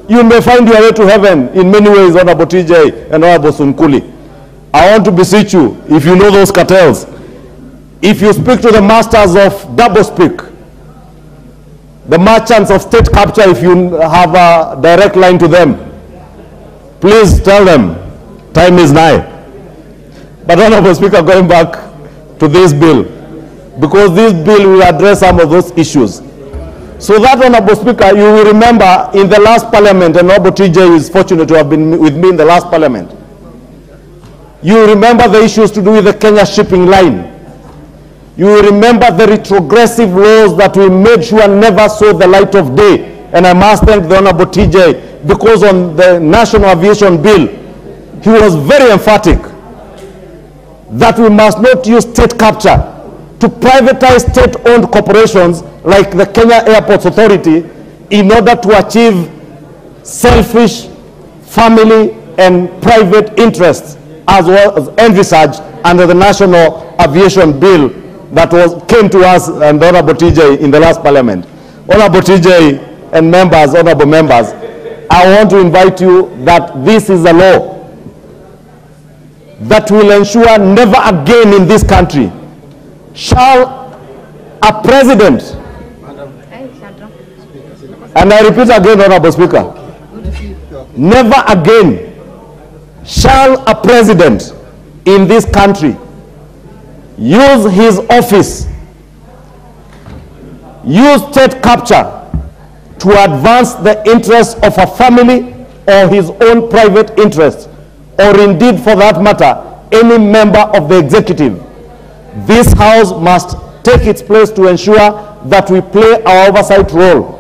You may find your way to heaven in many ways, Honorable TJ and Honorable Sunkuli. I want to beseech you, if you know those cartels, if you speak to the masters of doublespeak, the merchants of state capture, if you have a direct line to them, please tell them time is nigh. But Honorable Speaker, going back to this bill, because this bill will address some of those issues. So that, Honorable Speaker, you will remember in the last parliament, and Honorable TJ is fortunate to have been with me in the last parliament. You remember the issues to do with the Kenya shipping line. You remember the retrogressive laws that we made sure never saw the light of day. And I must thank the Honorable TJ, because on the National Aviation Bill, he was very emphatic that we must not use state capture to privatize state-owned corporations like the Kenya Airports Authority in order to achieve selfish family and private interests, as well as envisaged under the National Aviation Bill that came to us and Honorable TJ in the last parliament. Honorable TJ and members, honorable members, I want to invite you that this is a law that will ensure never again in this country shall a president, and I repeat again, Honorable Speaker, never again shall a president in this country use his office, use state capture to advance the interests of a family or his own private interests, or indeed, for that matter, any member of the executive. This House must take its place to ensure that we play our oversight role,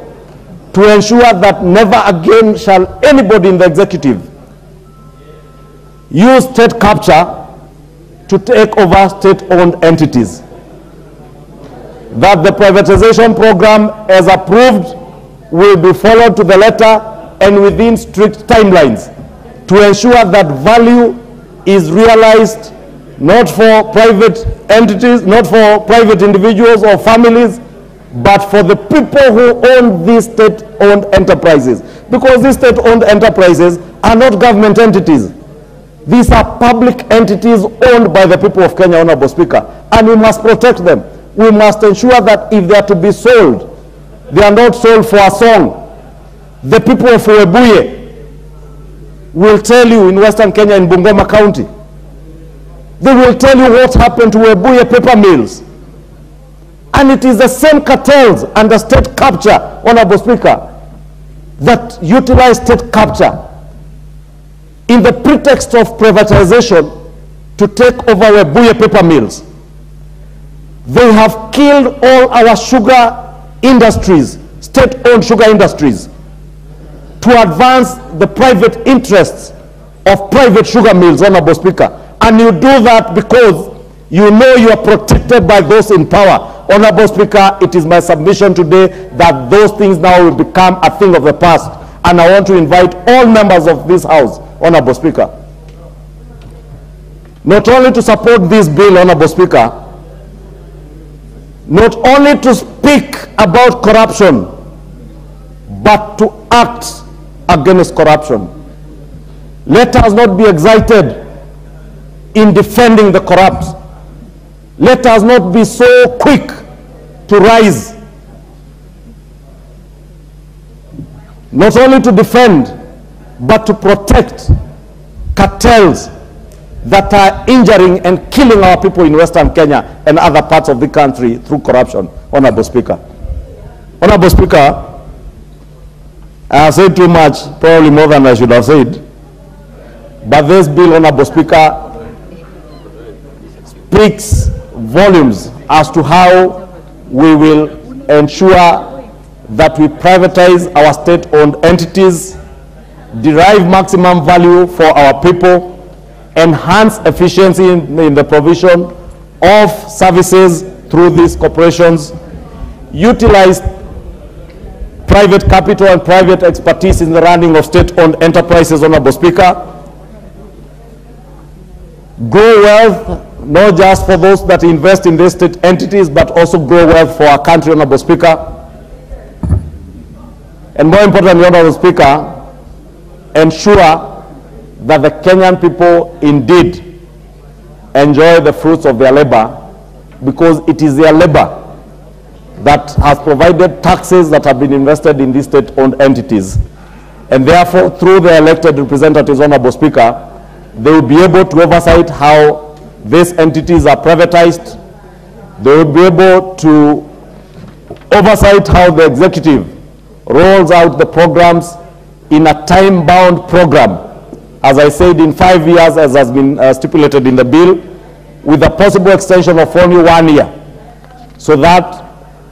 to ensure that never again shall anybody in the executive use state capture to take over state-owned entities. That the privatization program, as approved, will be followed to the letter and within strict timelines to ensure that value is realized not for private entities, not for private individuals or families, but for the people who own these state-owned enterprises. Because these state-owned enterprises are not government entities. These are public entities owned by the people of Kenya, Honorable Speaker, and we must protect them. We must ensure that if they are to be sold, they are not sold for a song. The people of Webuye will tell you in Western Kenya, in Bungoma County, they will tell you what happened to Webuye paper mills. And it is the same cartels under state capture, Honorable Speaker, that utilize state capture in the pretext of privatization to take over Webuye paper mills. They have killed all our sugar industries, state-owned sugar industries, to advance the private interests of private sugar mills, Honorable Speaker. And you do that because you know you are protected by those in power. Honorable Speaker, it is my submission today that those things now will become a thing of the past. And I want to invite all members of this House, Honorable Speaker, not only to support this bill, Honorable Speaker, not only to speak about corruption, but to act against corruption. Let us not be excited in defending the corrupt. Let us not be so quick to rise, not only to defend, but to protect cartels that are injuring and killing our people in Western Kenya and other parts of the country through corruption, Honorable Speaker. Honorable Speaker, I have said too much, probably more than I should have said, but this bill, Honorable Speaker, speaks volumes as to how we will ensure that we privatize our state-owned entities, derive maximum value for our people, enhance efficiency in the provision of services through these corporations, utilize private capital and private expertise in the running of state-owned enterprises, Honorable Speaker, grow wealth not just for those that invest in these state entities, but also grow wealth for our country, Honorable Speaker. And more importantly, Honorable Speaker, ensure that the Kenyan people indeed enjoy the fruits of their labor, because it is their labor that has provided taxes that have been invested in these state-owned entities. And therefore, through the elected representatives, Honorable Speaker, they will be able to oversight how these entities are privatized. They will be able to oversight how the executive rolls out the programs in a time-bound program, as I said, in 5 years, as has been stipulated in the bill, with a possible extension of only 1 year, so that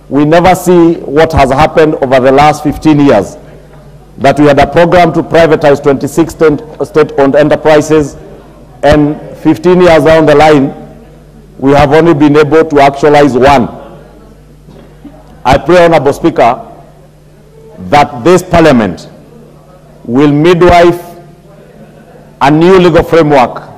we never see what has happened over the last 15 years, that we had a program to privatize 26 state-owned enterprises, and 15 years down the line, we have only been able to actualize 1. I pray, Honorable Speaker, that this Parliament will midwife a new legal framework